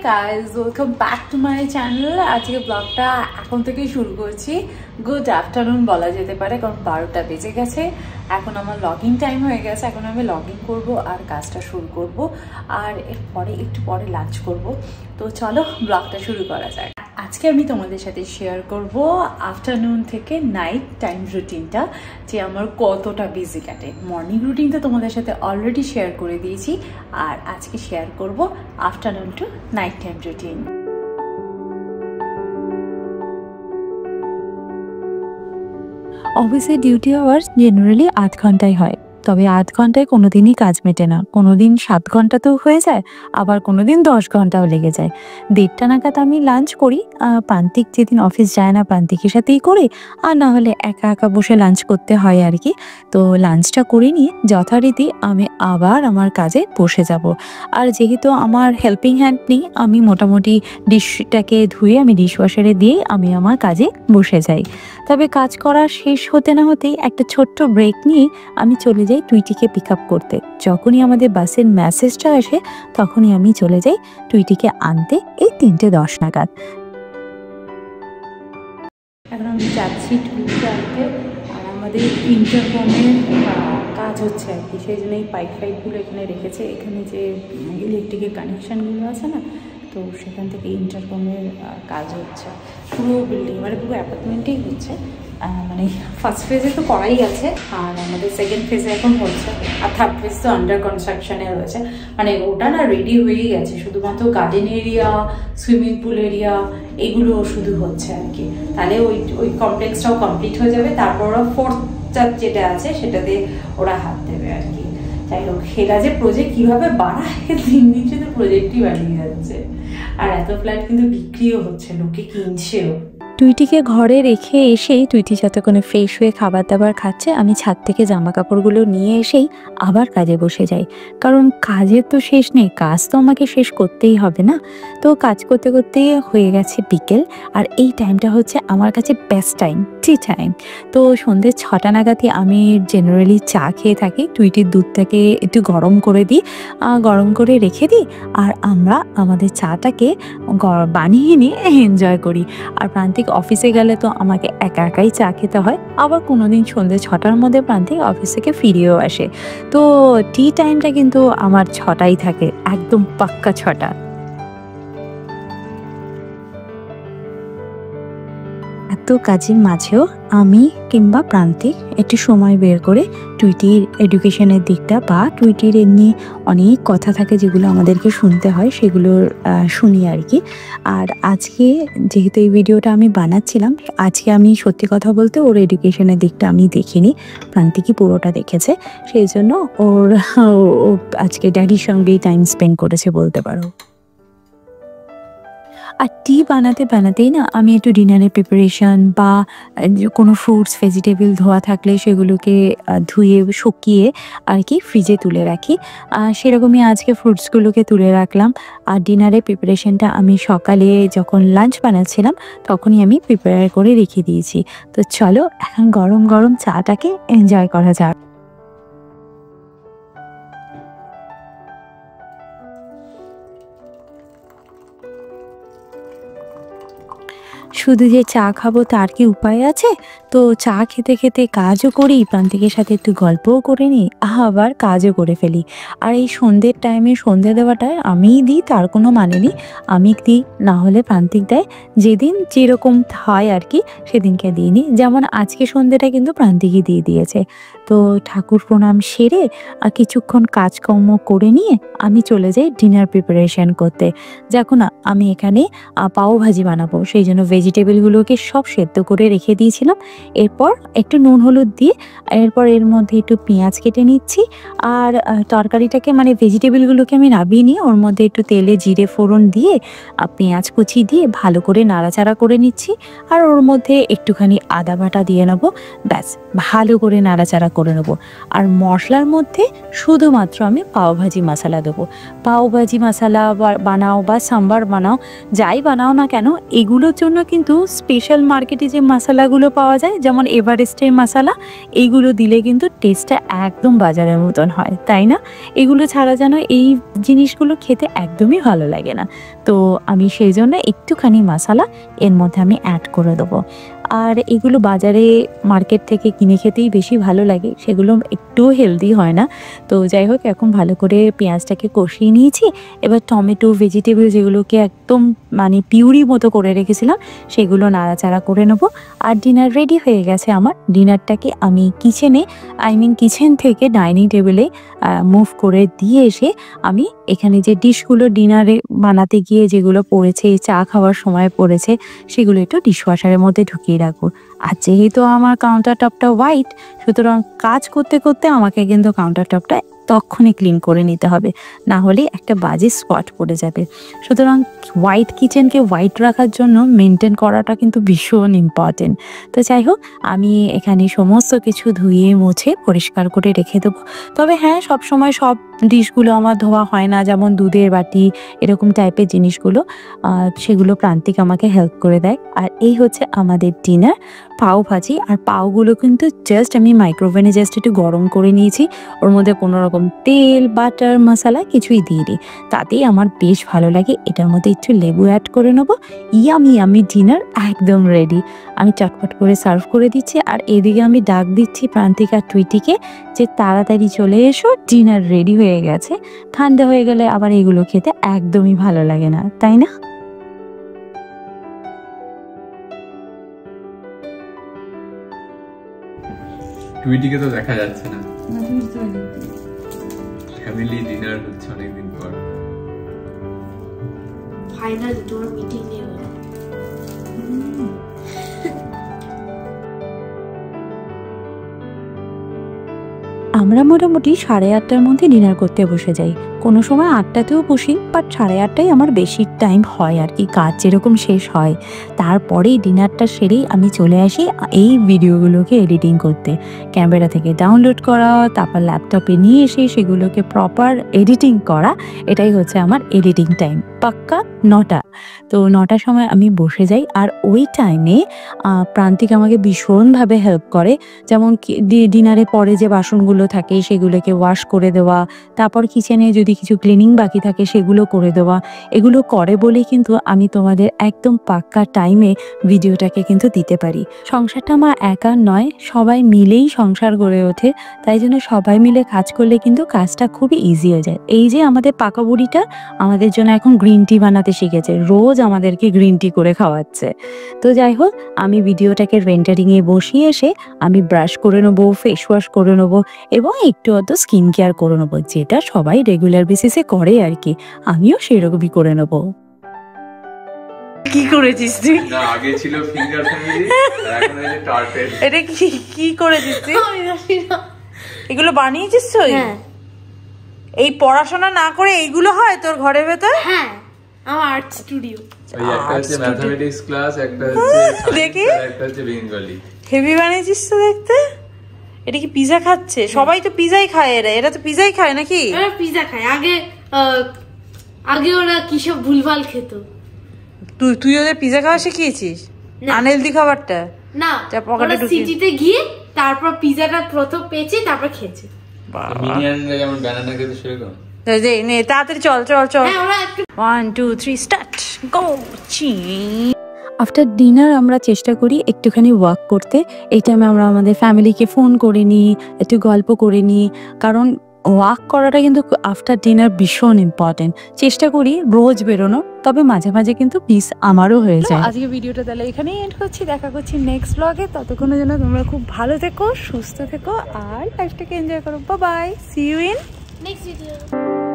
Guys, welcome back to my channel. আজকে ব্লগটা এখন থেকেই শুরু করছি। গুড আফটারনুন বলা যেতে পারে, কারণ 12টা বেজে গেছে। এখন আমার লগইন টাইম হয়ে গেছে। এখন আমি লগইন করব আর কাজটা শুরু করব, আর এরপরে একটু পরে লাঞ্চ করব। তো চলো ব্লগটা শুরু করা যায়। আজকে আমি তোমাদের সাথে শেয়ার করব আফটারনুন থেকে নাইট টাইম রুটিনটা, যে আমার কতটা বিজি কাটে। মর্নিং রুটিনটা তোমাদের সাথে অলরেডি শেয়ার করে দিয়েছি, আর আজকে শেয়ার করব afternoon two night time routine. অফিসে ডিউটি আওয়ার্স জেনারেলি 8 ঘন্টায় হয়, তবে 8 ঘন্টায় কোনোদিনই কাজ মেটে না। কোনোদিন 7 ঘন্টাতেও হয়ে যায়, আবার কোনোদিন 10 ঘন্টাও লেগে যায়। 1:30 নাগাদ আমি লাঞ্চ করি। প্রান্তিক যেদিন অফিস যায় না, প্রান্তিকের সাথেই করি, আর না হলে একা একা বসে লাঞ্চ করতে হয় আর কি। তো লাঞ্চটা করে নিয়ে যথারীতি আমি আবার আমার কাজে বসে যাব। আর যেহেতু আমার হেল্পিং হ্যান্ড নেই, আমি মোটামুটি ডিশটাকে ধুয়ে আমি ডিশওয়াশারে দিয়েই আমি আমার কাজে বসে যাই। তবে কাজ করা শেষ হতে না হতেই একটা ছোট্ট ব্রেক নিয়ে আমি চলে যাই টুইটিকে পিক আপ করতে। যখনই আমাদের বাসের মেসেজটা আসে তখনই আমি চলে যাই টুইটিকে আনতে, এই 3:10 নাগাদ। এখন আমি যাচ্ছি টুইটিকে আনতে, আর আমাদের ইন্টারকমের কাজ হচ্ছে আর কি। সেই জন্য এই পাইপগুলো এখানে রেখেছে। এখানে যে ইলেকট্রিকের কানেকশানগুলো আছে না, তো সেখান থেকে ইন্টারকমের কাজ হচ্ছে পুরো বিল্ডিং, মানে পুরো অ্যাপার্টমেন্টেই হচ্ছে। মানে ফার্স্ট ফেজে তো করাই আছে, আর আমাদের সেকেন্ড ফেজে এখন হচ্ছে, আর থার্ড ফেজ তো আন্ডার কনস্ট্রাকশনে রয়েছে। মানে ওটা না রেডি হয়েই গেছে, শুধুমাত্র garden area, swimming pool area এগুলো শুধু হচ্ছে আর কি। তাহলে ওই কমপ্লেক্সটাও কমপ্লিট হয়ে যাবে। তারপর ওরা ফোর্থ যেটা আছে সেটাতে ওরা হাত দেবে আর কি। যাই হোক, সেটা যে প্রজেক্ট কীভাবে বাড়ায়, দিন দিন শুধু প্রজেক্টই বাড়িয়ে যাচ্ছে। আর এত ফ্ল্যাট কিন্তু বিক্রিও হচ্ছে, লোকে কিনছেও। টুইটিকে ঘরে রেখে এসেই টুইটি যতক্ষণে ফ্রেশ হয়ে খাবার দাবার খাচ্ছে, আমি ছাদ থেকে জামা কাপড়গুলো নিয়ে এসেই আবার কাজে বসে যাই। কারণ কাজের তো শেষ নেই, কাজ তো আমাকে শেষ করতেই হবে না। তো কাজ করতে করতে হয়ে গেছে বিকেল, আর এই টাইমটা হচ্ছে আমার কাছে বেস্ট টাইম, টি টাইম। তো সন্ধ্যে 6টা নাগাদই আমি জেনারেলি চা খেয়ে থাকি। টুইটির দুধটাকে একটু গরম করে দিই, গরম করে রেখে দিই, আর আমরা আমাদের চাটাকে বানিয়ে নিয়ে এনজয় করি। আর প্রান্তিক অফিসে গেলে তো আমাকে একা একাই চা খেতে হয়। আবার কোনোদিন সন্ধ্যে 6টার মধ্যে প্রান্তিক অফিস থেকে ফিরেও আসে। তো টি টাইমটা কিন্তু আমার 6টাই থাকে, একদম পাক্কা 6টা। এত কাজের মাঝেও আমি কিংবা প্রান্তিক একটু সময় বের করে টুইটির এডুকেশনের দিকটা বা টুইটির এমনি অনেক কথা থাকে যেগুলো আমাদেরকে শুনতে হয়, সেগুলো শুনি আর কি। আর আজকে যেহেতু এই ভিডিওটা আমি বানাচ্ছিলাম, আজকে আমি সত্যি কথা বলতে ওর এডুকেশনের দিকটা আমি দেখিনি, প্রান্তিকই পুরোটা দেখেছে। সেই জন্য ও আজকে ড্যাডির সঙ্গেই টাইম স্পেন্ড করেছে বলতে পারো। আর টি বানাতে বানাতেই না আমি একটু ডিনারের প্রিপারেশন বা কোনো ফ্রুটস ভেজিটেবল ধোয়া থাকলে সেগুলোকে ধুয়ে শুকিয়ে আর কি ফ্রিজে তুলে রাখি। সেরকমই আজকে ফ্রুটসগুলোকে তুলে রাখলাম। আর ডিনারের প্রিপারেশনটা আমি সকালে যখন লাঞ্চ বানাচ্ছিলাম তখনই আমি প্রিপেয়ার করে রেখে দিয়েছি। তো চলো এখন গরম গরম চাটাকে এনজয় করা যাক। শুধু যে চা খাবো তার কি উপায় আছে? তো চা খেতে খেতে কাজও করি, প্রান্তিকের সাথে একটু গল্পও করে নিই, আবার কাজও করে ফেলি। আর এই সন্ধ্যের টাইমে সন্ধ্যে দেওয়াটায় আমিই দিই, তার কোনো মানে নেই। আমি দিই, না হলে প্রান্তিক দেয়। যেদিন যেরকম হয় আর কি সেদিনকে দিয়ে নিই। যেমন আজকে সন্ধ্যেটা কিন্তু প্রান্তিকই দিয়ে দিয়েছে। তো ঠাকুর প্রণাম সেরে আর কিছুক্ষণ কাজকর্ম করে নিয়ে আমি চলে যাই ডিনার প্রিপারেশন করতে। দেখো না, আমি এখানে পাও ভাজি বানাবো, সেই জন্য ভেজিটেবলগুলোকে সব সেদ্ধ করে রেখে দিয়েছিলাম। এরপর একটু নুন হলুদ দিয়ে এরপর এর মধ্যে একটু পেঁয়াজ কেটে নিচ্ছি। আর তরকারিটাকে মানে ভেজিটেবলগুলোকে আমি নামিয়ে নিয়ে ওর মধ্যে একটু তেলে জিরে ফোড়ন দিয়ে পেঁয়াজ কুচি দিয়ে ভালো করে নাড়াচাড়া করে নিচ্ছি। আর ওর মধ্যে একটুখানি আদা বাটা দিয়ে নেবো, ব্যাস ভালো করে নাড়াচাড়া করে নেবো। আর মশলার মধ্যে শুধুমাত্র আমি পাওভাজি মশলা দেবো। পাওভাজি মশলা বানাও বা সাম্বার বানাও, যাই বানাও না কেন, এগুলোর জন্য কিন্তু স্পেশাল মার্কেটে যে মশলাগুলো পাওয়া যায়, যেমন এভারেস্টের মশলা, এইগুলো দিলে কিন্তু টেস্টটা একদম বাজারের মতন হয়, তাই না? এগুলো ছাড়া যেন এই জিনিসগুলো খেতে একদমই ভালো লাগে না। তো আমি সেই জন্য একটুখানি মশলা এর মধ্যে আমি অ্যাড করে দেবো। আর এগুলো বাজারে মার্কেট থেকে কিনে খেতেই বেশি ভালো লাগে, সেগুলো একটু হেলদি হয় না। তো যাই হোক, এখন ভালো করে পেঁয়াজটাকে কষিয়ে নিয়েছি। এবার টমেটো, ভেজিটেবল যেগুলোকে একদম মানে পিউরি মতো করে রেখেছিলাম, সেগুলো নাড়াচাড়া করে নেবো। আর ডিনার রেডি হয়ে গেছে আমার। ডিনারটাকে আমি কিচেন থেকে ডাইনিং টেবিলে মুভ করে দিয়ে এসে আমি এখানে যে ডিশগুলো ডিনারে বানাতে গিয়ে যেগুলো পড়েছে, চা খাওয়ার সময় পড়েছে, সেগুলো একটু ডিশওয়াশারের মধ্যে ঢুকিয়ে রাখবো। আর যেহেতু আমার কাউন্টার টপটা হোয়াইট, সুতরাং কাজ করতে করতে আমাকে কিন্তু কাউন্টার টপটা তখনই ক্লিন করে নিতে হবে, না হলে একটা বাজে স্পট পড়ে যাবে। সুতরাং হোয়াইট কিচেনকে হোয়াইট রাখার জন্য মেনটেন করাটা কিন্তু ভীষণ ইম্পর্টেন্ট। তো যাই হোক, আমি এখানে সমস্ত কিছু ধুয়ে মুছে পরিষ্কার করে রেখে দেবো। তবে হ্যাঁ, সবসময় সব ডিশগুলো আমার ধোয়া হয় না, যেমন দুধের বাটি এরকম টাইপের জিনিসগুলো, সেগুলো প্রান্তিক আমাকে হেল্প করে দেয়। আর এই হচ্ছে আমাদের ডিনার, পাও ভাজি। আর পাওগুলো কিন্তু জাস্ট আমি মাইক্রোওভেনে জাস্ট একটু গরম করে নিয়েছি, ওর মধ্যে কোনো রকম তেল, বাটার, মশলা কিছুই দিইনি, তাতেই আমার বেশ ভালো লাগে। এটার মধ্যে একটু লেবু অ্যাড করে নেবো। ইয়ামি ডিনার একদম রেডি। আমি চটপট করে সার্ভ করে দিচ্ছি, আর এদিকে আমি ডাক দিচ্ছি প্রান্তিক আর টুইটিকে যে তাড়াতাড়ি চলে এসো, ডিনার রেডি হয়ে গেছে। ঠান্ডা হয়ে গেলে আবার এগুলো খেতে একদমই ভালো লাগে না, তাই না? টুইটিকে তো দেখা যাচ্ছে না, ফ্যামিলি ডিনার হচ্ছে অনেকদিন পর। ফাইনালি তোমার মিটিং নিয়ে হলো। আমরা মোটামুটি 8:30টার মধ্যে ডিনার করতে বসে যাই। কোনো সময় 8টাতেও বসি, বাট 8:30টাই আমার বেশি টাইম হয় আর কি, কাজ যেরকম শেষ হয়। তারপরেই ডিনারটা সেরেই আমি চলে আসি এই ভিডিওগুলোকে এডিটিং করতে, ক্যামেরা থেকে ডাউনলোড করা, তারপর ল্যাপটপে নিয়ে এসে সেগুলোকে প্রপার এডিটিং করা। এটাই হচ্ছে আমার এডিটিং টাইম, পাক্কা 9টা। তো 9টার সময় আমি বসে যাই। আর ওই টাইমে প্রান্তিক আমাকে ভীষণভাবে হেল্প করে, যেমন ডিনারে পরে যে বাসনগুলো থাকে সেগুলোকে ওয়াশ করে দেওয়া, তারপর কিচেনে যদি কিছু ক্লিনিং বাকি থাকে সেগুলো করে দেওয়া। এগুলো করে বলেই কিন্তু আমি তোমাদের একদম পাক্কা টাইমে ভিডিওটাকে কিন্তু দিতে পারি। সংসারটা আমার একার নয়, সবাই মিলেই সংসার গড়ে ওঠে, তাই জন্য সবাই মিলে কাজ করলে কিন্তু কাজটা খুবই ইজি হয়ে যায়। এই যে আমাদের পাকা বুড়িটা আমাদের জন্য এখন গ্রিন টি বানাতে শিখেছে, রোজ আমাদেরকে গ্রিন টি করে খাওয়াচ্ছে। তো যাই হোক, আমি ভিডিওটাকে রেন্ডারিংয়ে বসিয়ে এসে আমি ব্রাশ করে নেবো, ফেস ওয়াশ করে নেবো এবং একটু অত স্কিন কেয়ার করে নেবো, যেটা সবাই রেগুলার বেসিসে করে আর কি, আমিও সেরকমই করে নেবো। কি করেছিস তুই? না, আগে ছিল ফিঙ্গার ফ্যামিলি, এখন এই যে টার্টেল। এটা কি করেছিস তুই? এগুলো বানিয়েছিস তুই? হ্যাঁ। এই পড়াশোনা না করে এইগুলো হয় তোর ঘরের ভেতর? হ্যাঁ, আমার আর্ট স্টুডিও। ওই একটা হচ্ছে ম্যাথমেটিক্স ক্লাস, একটা হচ্ছে দেখি, একটা হচ্ছে বেঙ্গলি। হেভি বানিয়েছিস তো দেখতে। এটা কি পিজা খাচ্ছে? সবাই তো পিজাই খায়, এরা তো পিজাই খায় নাকি? এরা পিজা খায়। আগে ওরা কিসব ভুলভাল খেত। তুই ওদের পিজা খাওয়া শিখিয়েছিস? আনহেলদি খাবারটা না, ওরা সিটিতে গিয়ে তারপর পিজাটা প্রথম পেয়েছে, তারপর খেয়েছে। মিনিয়ানরা যেমন ব্যানানা খেতে সেরকম। নে তাড়াতাড়ি চল। হ্যাঁ, ওরা একটু 1 2 3 স্টার্ট গো। আফটার ডিনার আমরা চেষ্টা করি একটুখানি ওয়াক করতে। এই টাইমে আমরা আমাদের ফ্যামিলিকে ফোন করে নিই, একটু গল্প করে নিই, কারণ ওয়াক করাটা কিন্তু আফটার ডিনার ভীষণ ইম্পর্টেন্ট। চেষ্টা করি রোজ বেরোনো, তবে মাঝে মাঝে কিন্তু পিস আমারও হয়ে যায়। আজকে ভিডিওটা তাহলে এখানেই এন্ড করছি, দেখা করছি নেক্সট ব্লগে। ততক্ষণের জন্য তোমরা খুব ভালো থেকো, সুস্থ থেকো আর লাইফটাকে এনজয় করো। Bye bye, see you in next video.